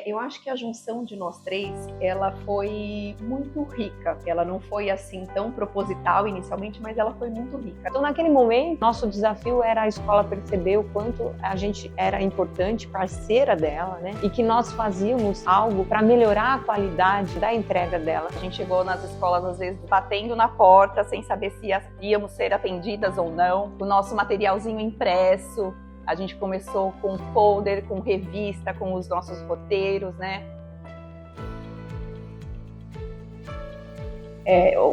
Eu acho que a junção de nós três, ela foi muito rica. Ela não foi assim tão proposital inicialmente, mas ela foi muito rica. Então, naquele momento, nosso desafio era a escola perceber o quanto a gente era importante, parceira dela, né? E que nós fazíamos algo para melhorar a qualidade da entrega dela. A gente chegou nas escolas, às vezes, batendo na porta, sem saber se íamos ser atendidas ou não. O nosso materialzinho impresso. A gente começou com folder, com revista, com os nossos roteiros, né?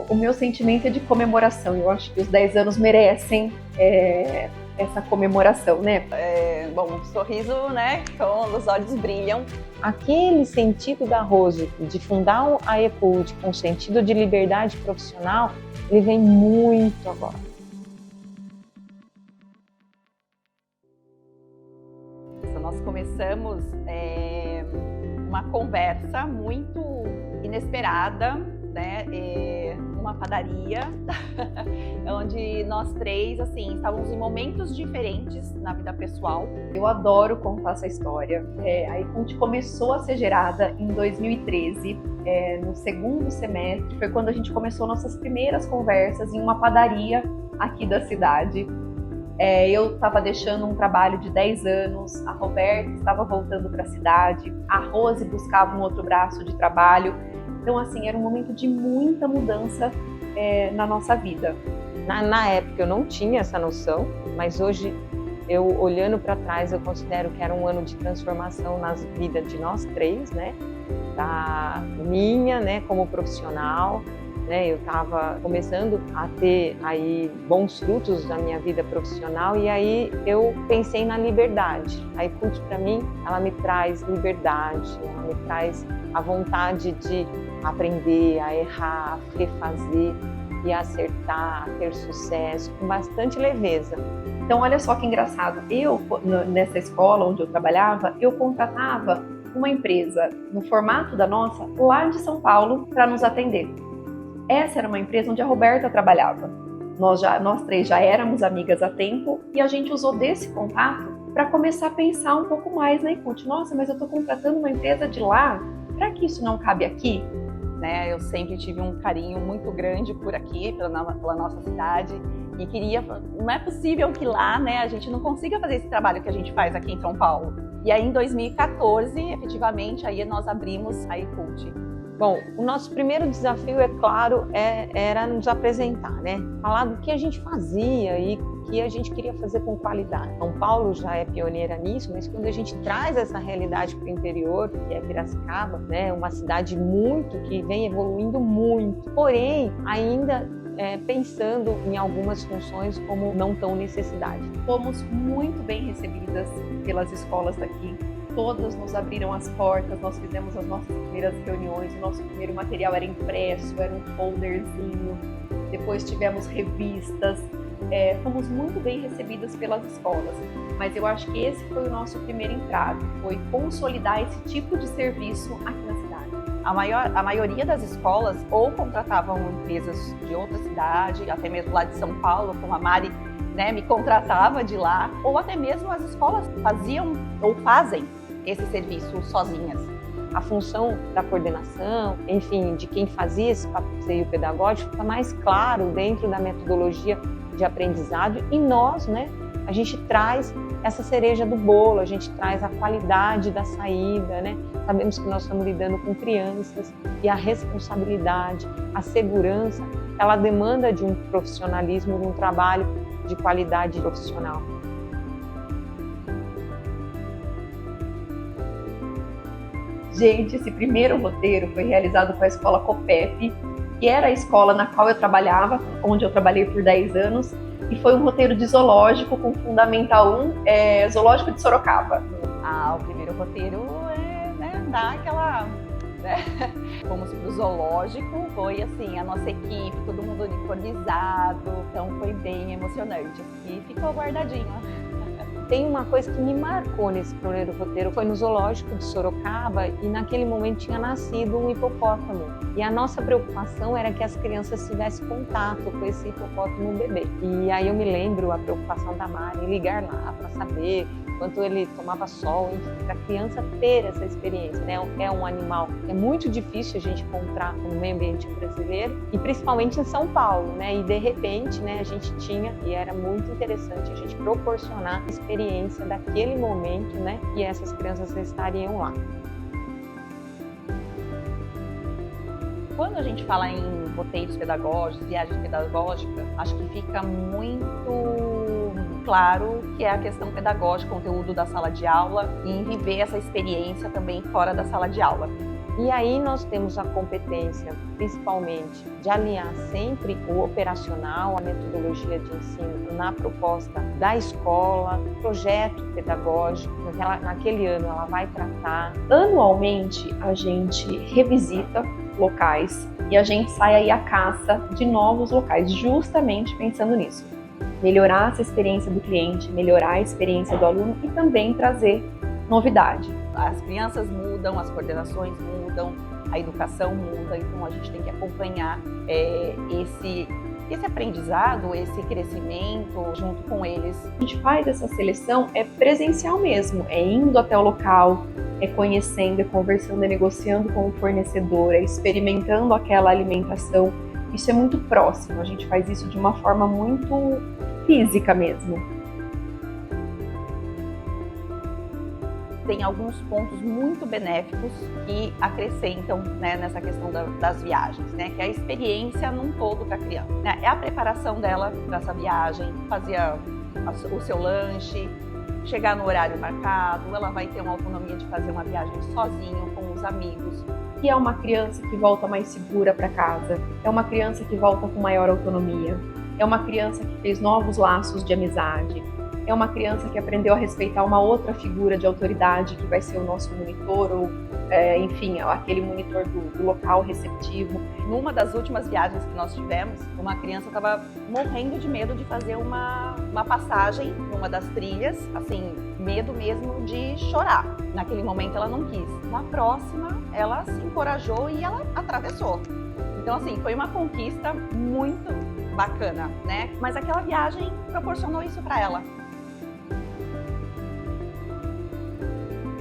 O meu sentimento é de comemoração. Eu acho que os 10 anos merecem essa comemoração, né? Bom, um sorriso, né? Então, os olhos brilham. Aquele sentido da Rose de fundar a EPUD com sentido de liberdade profissional, ele vem muito agora. Nós começamos uma conversa muito inesperada, né? Numa padaria, onde nós três, assim, estávamos em momentos diferentes na vida pessoal. Eu adoro contar essa história. A EPUD começou a ser gerada em 2013, no segundo semestre. Foi quando a gente começou nossas primeiras conversas em uma padaria aqui da cidade. Eu estava deixando um trabalho de 10 anos, a Roberta estava voltando para a cidade, a Rose buscava um outro braço de trabalho. Então, assim, era um momento de muita mudança na nossa vida. Na época eu não tinha essa noção, mas hoje, eu olhando para trás, eu considero que era um ano de transformação na vida de nós três, né? Da minha, né, como profissional. Eu estava começando a ter aí bons frutos da minha vida profissional e aí eu pensei na liberdade. A EPUD, para mim, ela me traz liberdade, ela me traz a vontade de aprender, a errar, a refazer e acertar, a ter sucesso com bastante leveza. Então, olha só que engraçado. Eu, nessa escola onde eu trabalhava, eu contratava uma empresa no formato da nossa, lá de São Paulo, para nos atender. Essa era uma empresa onde a Roberta trabalhava. Nós três já éramos amigas há tempo e a gente usou desse contato para começar a pensar um pouco mais na EPUD. Nossa, mas eu estou contratando uma empresa de lá, será que isso não cabe aqui? Eu sempre tive um carinho muito grande por aqui, pela nossa cidade, e queria, não é possível que lá, né, a gente não consiga fazer esse trabalho que a gente faz aqui em São Paulo. E aí em 2014, efetivamente, aí nós abrimos a EPUD. Bom, o nosso primeiro desafio, é claro, era nos apresentar, né? Falar do que a gente fazia e o que a gente queria fazer com qualidade. São Paulo já é pioneira nisso, mas quando a gente traz essa realidade para o interior, que é Piracicaba, né? Uma cidade que vem evoluindo muito, porém, ainda pensando em algumas funções como não tão necessidade. Fomos muito bem recebidas pelas escolas daqui. Todas nos abriram as portas, nós fizemos as nossas primeiras reuniões, o nosso primeiro material era impresso, era um folderzinho, depois tivemos revistas, fomos muito bem recebidas pelas escolas, mas eu acho que esse foi o nosso primeiro entrave, foi consolidar esse tipo de serviço aqui na cidade. A maioria das escolas ou contratavam empresas de outra cidade, até mesmo lá de São Paulo, como a Mari, né, me contratava de lá, ou até mesmo as escolas faziam ou fazem esse serviço sozinhas. A função da coordenação, enfim, de quem fazia esse passeio pedagógico, fica mais claro dentro da metodologia de aprendizado e nós, né, a gente traz essa cereja do bolo, a gente traz a qualidade da saída, né? Sabemos que nós estamos lidando com crianças e a responsabilidade, a segurança, ela demanda de um profissionalismo, de um trabalho de qualidade profissional. Gente, esse primeiro roteiro foi realizado com a escola COPEP, que era a escola na qual eu trabalhava, onde eu trabalhei por 10 anos, e foi um roteiro de zoológico com Fundamental 1, Zoológico de Sorocaba. O primeiro roteiro dá aquela... Fomos pro zoológico, foi assim, a nossa equipe, todo mundo uniformizado, então foi bem emocionante e ficou guardadinho. Tem uma coisa que me marcou nesse primeiro roteiro, foi no zoológico de Sorocaba e naquele momento tinha nascido um hipopótamo. E a nossa preocupação era que as crianças tivessem contato com esse hipopótamo bebê. E aí eu me lembro a preocupação da Mari em ligar lá para saber quanto ele tomava sol, enfim, para a criança ter essa experiência, né? É um animal, é muito difícil a gente encontrar no meio ambiente brasileiro e principalmente em São Paulo, né? E de repente, né, a gente tinha, e era muito interessante a gente proporcionar a experiência daquele momento, né? E essas crianças estariam lá. Quando a gente fala em roteiros pedagógicos, viagem pedagógica, acho que fica muito claro que é a questão pedagógica, conteúdo da sala de aula e viver essa experiência também fora da sala de aula. E aí nós temos a competência, principalmente, de alinhar sempre o operacional, a metodologia de ensino na proposta da escola, projeto pedagógico, naquele ano ela vai tratar. Anualmente a gente revisita locais e a gente sai aí à caça de novos locais, justamente pensando nisso. Melhorar essa experiência do cliente, melhorar a experiência do aluno e também trazer novidade. As crianças mudam, as coordenações mudam, a educação muda, então a gente tem que acompanhar esse aprendizado, esse crescimento junto com eles. A gente faz essa seleção presencial mesmo, indo até o local, conhecendo, conversando, negociando com o fornecedor, experimentando aquela alimentação. Isso é muito próximo, a gente faz isso de uma forma muito física mesmo. Tem alguns pontos muito benéficos que acrescentam, né, nessa questão das viagens, né, que é a experiência num todo para a criança, né, é a preparação dela para essa viagem, fazer o seu lanche, chegar no horário marcado, ela vai ter uma autonomia de fazer uma viagem sozinho, com os amigos. E é uma criança que volta mais segura para casa, é uma criança que volta com maior autonomia, é uma criança que fez novos laços de amizade, é uma criança que aprendeu a respeitar uma outra figura de autoridade, que vai ser o nosso monitor, ou enfim, aquele monitor do local receptivo. Numa das últimas viagens que nós tivemos, uma criança estava morrendo de medo de fazer uma passagem numa das trilhas, assim, medo mesmo de chorar. Naquele momento ela não quis. Na próxima, ela se encorajou e ela atravessou. Então, assim, foi uma conquista muito bacana, né? Mas aquela viagem proporcionou isso para ela.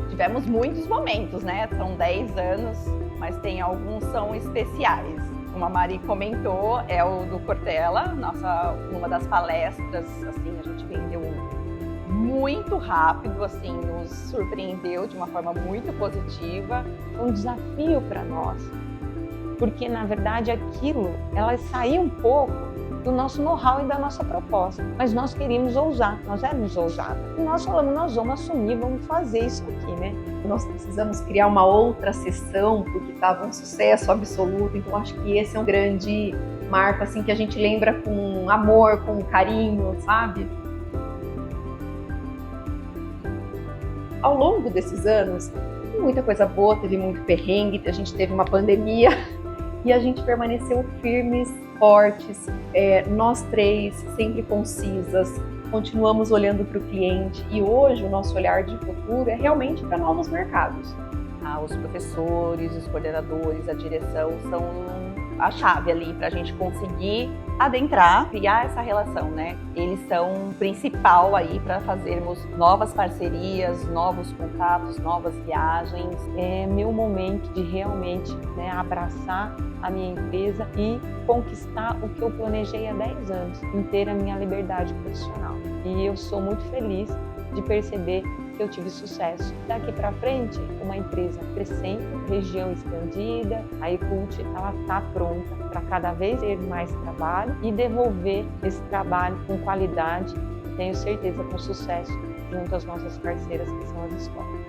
Tivemos muitos momentos, né? São 10 anos, mas tem alguns que são especiais. Como a Mari comentou, é o do Cortella, uma das palestras, assim, a gente vendeu muito rápido, assim, nos surpreendeu de uma forma muito positiva. Foi um desafio para nós, porque na verdade aquilo, ela saiu um pouco do nosso know-how e da nossa proposta, mas nós queríamos ousar, nós éramos ousadas. E nós falamos, nós vamos assumir, vamos fazer isso aqui, né? Nós precisamos criar uma outra sessão, porque estava um sucesso absoluto, então acho que esse é um grande marco, assim, que a gente lembra com amor, com carinho, sabe? Ao longo desses anos, teve muita coisa boa, teve muito perrengue, a gente teve uma pandemia e a gente permaneceu firmes, fortes, nós três sempre concisas, continuamos olhando para o cliente e hoje o nosso olhar de futuro é realmente para novos mercados. Os professores, os coordenadores, a direção são a chave ali para a gente conseguir adentrar, criar essa relação, né? Eles são o principal aí para fazermos novas parcerias, novos contatos, novas viagens. É meu momento de realmente, né, abraçar a minha empresa e conquistar o que eu planejei há 10 anos, em ter a minha liberdade profissional. E eu sou muito feliz de perceber que eu tive sucesso. Daqui para frente, uma empresa crescendo, região expandida, a Ecult ela está pronta para cada vez ter mais trabalho e devolver esse trabalho com qualidade, e tenho certeza com sucesso junto às nossas parceiras que são as escolas.